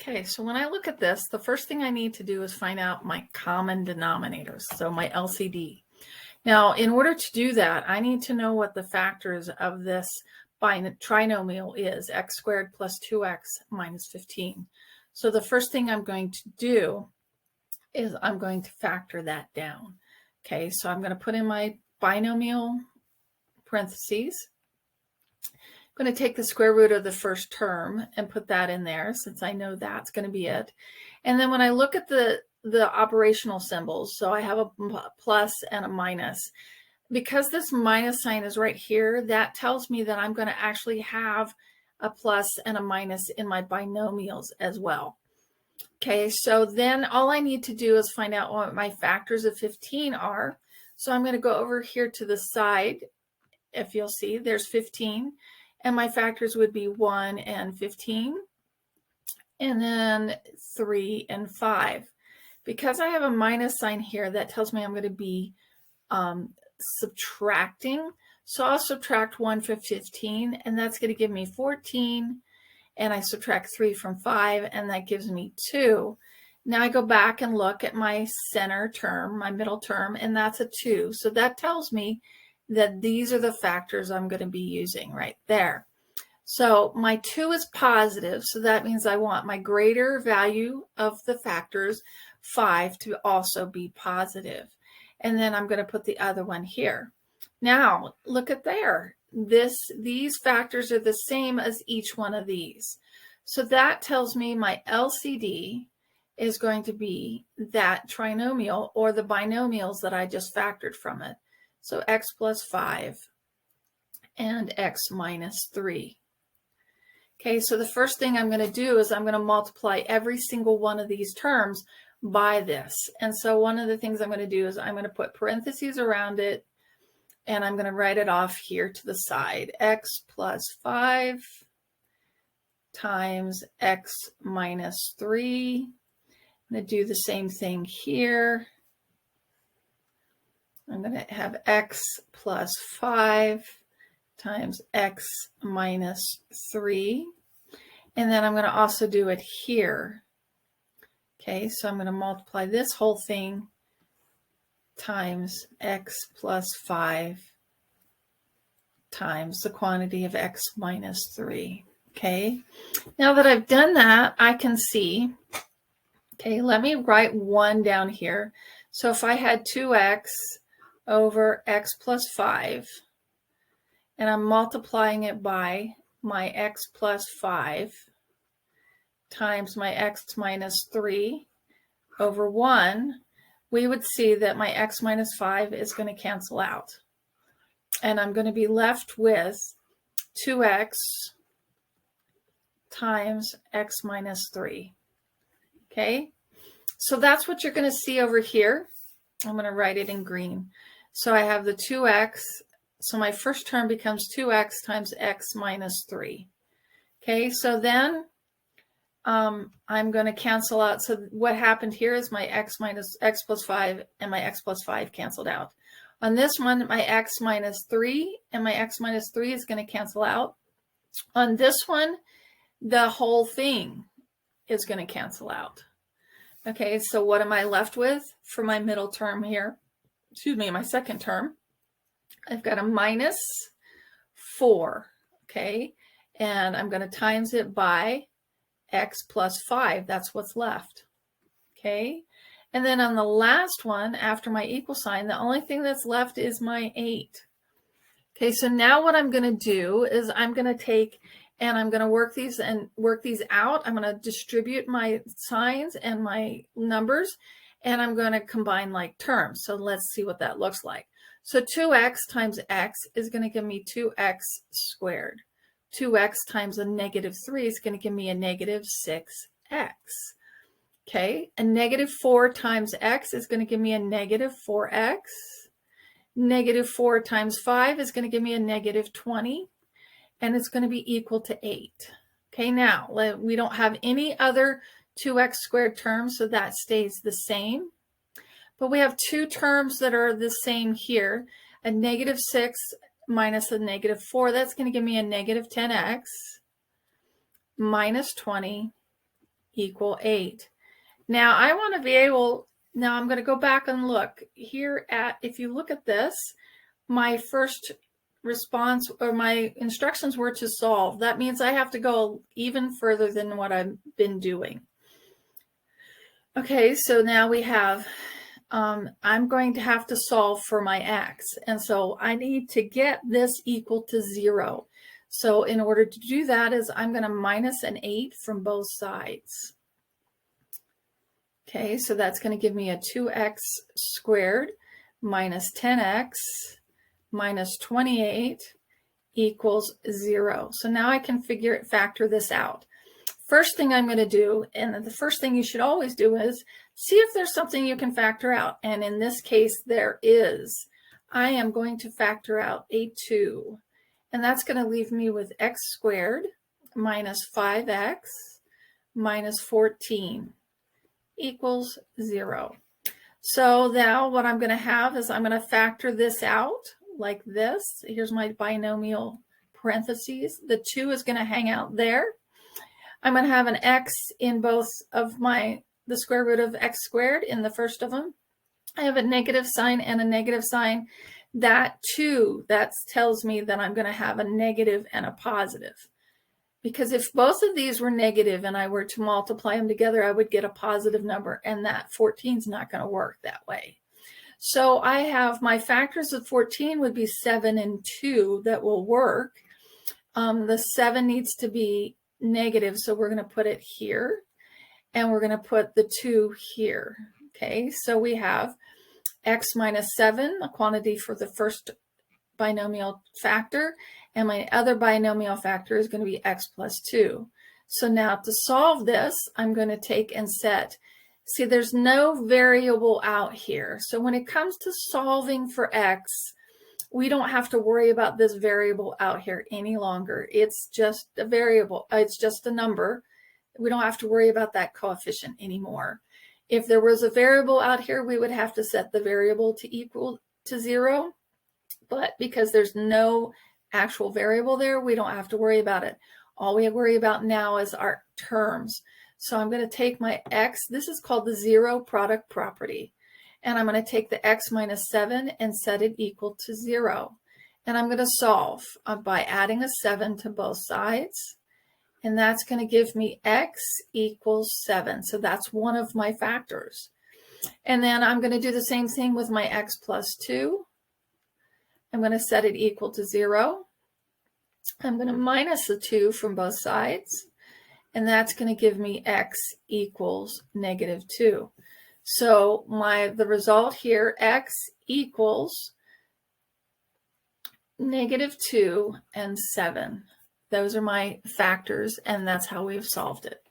Okay, so when I look at this, the first thing I need to do is find out my common denominators, so my LCD. Now, in order to do that, I need to know what the factors of this trinomial is, x squared plus 2x minus 15. So the first thing I'm going to do is I'm going to factor that down. Okay, so I'm going to put in my binomial parentheses. I'm going to take the square root of the first term and put that in there since I know that's going to be it. And then when I look at the operational symbols, so I have a plus and a minus. Because this minus sign is right here, that tells me that I'm going to actually have a plus and a minus in my binomials as well. Okay, so then all I need to do is find out what my factors of 15 are. So I'm going to go over here to the side. If you'll see, there's 15. And my factors would be 1 and 15. And then 3 and 5. Because I have a minus sign here, that tells me I'm going to be subtracting. So I'll subtract 1 from 15, and that's going to give me 14. And I subtract 3 from 5, and that gives me 2. Now I go back and look at my center term, my middle term, and that's a 2. So that tells me that these are the factors I'm going to be using right there. So my 2 is positive, so that means I want my greater value of the factors, 5, to also be positive. And then I'm going to put the other one here. Now, look at there. These factors are the same as each one of these. So that tells me my LCD is going to be that trinomial or the binomials that I just factored from it. So x plus 5 and x minus 3. Okay, so the first thing I'm going to do is I'm going to multiply every single one of these terms by this. And so one of the things I'm going to do is I'm going to put parentheses around it, and I'm going to write it off here to the side. X plus 5 times x minus 3. I'm going to do the same thing here. I'm going to have x plus 5 times x minus 3. And then I'm going to also do it here. Okay, so I'm going to multiply this whole thing times x plus 5 times the quantity of x minus 3. Okay, now that I've done that, I can see, okay, let me write 1 down here. So if I had 2x over x plus 5, and I'm multiplying it by my x plus 5 times my x minus 3 over 1, we would see that my x minus 5 is going to cancel out. And I'm going to be left with 2x times x minus 3. Okay, so that's what you're going to see over here. I'm going to write it in green. So I have the 2x. So my first term becomes 2x times x minus 3. Okay, so then I'm going to cancel out. So what happened here is my x plus 5 and my x plus 5 canceled out. On this one, my x minus 3 and my x minus 3 is going to cancel out. On this one, the whole thing is going to cancel out. Okay, so what am I left with for my middle term here? Excuse me, my second term. I've got a minus 4, okay? And I'm going to times it by x plus 5. That's what's left, okay? And then on the last one, after my equal sign, the only thing that's left is my 8. Okay, so now what I'm going to do is I'm going to take and I'm going to work these out. I'm going to distribute my signs and my numbers, and I'm going to combine like terms. So let's see what that looks like. So 2x times x is going to give me 2x squared. 2x times a negative 3 is going to give me a negative 6x. Okay, a negative 4 times x is going to give me a negative 4x. Negative 4 times 5 is going to give me a negative 20. And it's going to be equal to 8. Okay, now we don't have any other 2x squared terms, so that stays the same. But we have two terms that are the same here. A negative 6 minus a negative 4, that's going to give me a negative 10x minus 20 equal 8. Now I want to be able, now I'm going to go back and look here at, if you look at this, my first response or my instructions were to solve. That means I have to go even further than what I've been doing. Okay, so now we have, I'm going to have to solve for my x. And so I need to get this equal to 0. So in order to do that is I'm going to minus an 8 from both sides. Okay, so that's going to give me a 2x squared minus 10x minus 28 equals 0. So now I can factor this out. First thing I'm going to do, and the first thing you should always do, is see if there's something you can factor out. And in this case, there is. I am going to factor out a 2. And that's going to leave me with x squared minus 5x minus 14 equals 0. So now what I'm going to have is I'm going to factor this out like this. Here's my binomial parentheses. The 2 is going to hang out there. I'm going to have an x in both of the square root of x squared in the first of them. I have a negative sign and a negative sign. That 2, that tells me that I'm going to have a negative and a positive. Because if both of these were negative and I were to multiply them together, I would get a positive number, and that 14 is not going to work that way. So I have my factors of 14 would be 7 and 2 that will work. The 7 needs to be negative, so we're going to put it here, and we're going to put the 2 here. Okay, so we have x minus 7, a quantity for the first binomial factor, and my other binomial factor is going to be x plus 2. So now to solve this, I'm going to take and set, see there's no variable out here. So when it comes to solving for x, we don't have to worry about this variable out here any longer. It's just a variable. It's just a number. We don't have to worry about that coefficient anymore. If there was a variable out here, we would have to set the variable to equal to 0. But because there's no actual variable there, we don't have to worry about it. All we worry about now is our terms. So I'm going to take my x. This is called the zero product property. And I'm going to take the x minus 7 and set it equal to 0. And I'm going to solve by adding a 7 to both sides. And that's going to give me x equals 7. So that's one of my factors. And then I'm going to do the same thing with my x plus 2. I'm going to set it equal to 0. I'm going to minus the 2 from both sides. And that's going to give me x equals negative 2. So the result here, x equals negative 2 and 7. Those are my factors, and that's how we've solved it.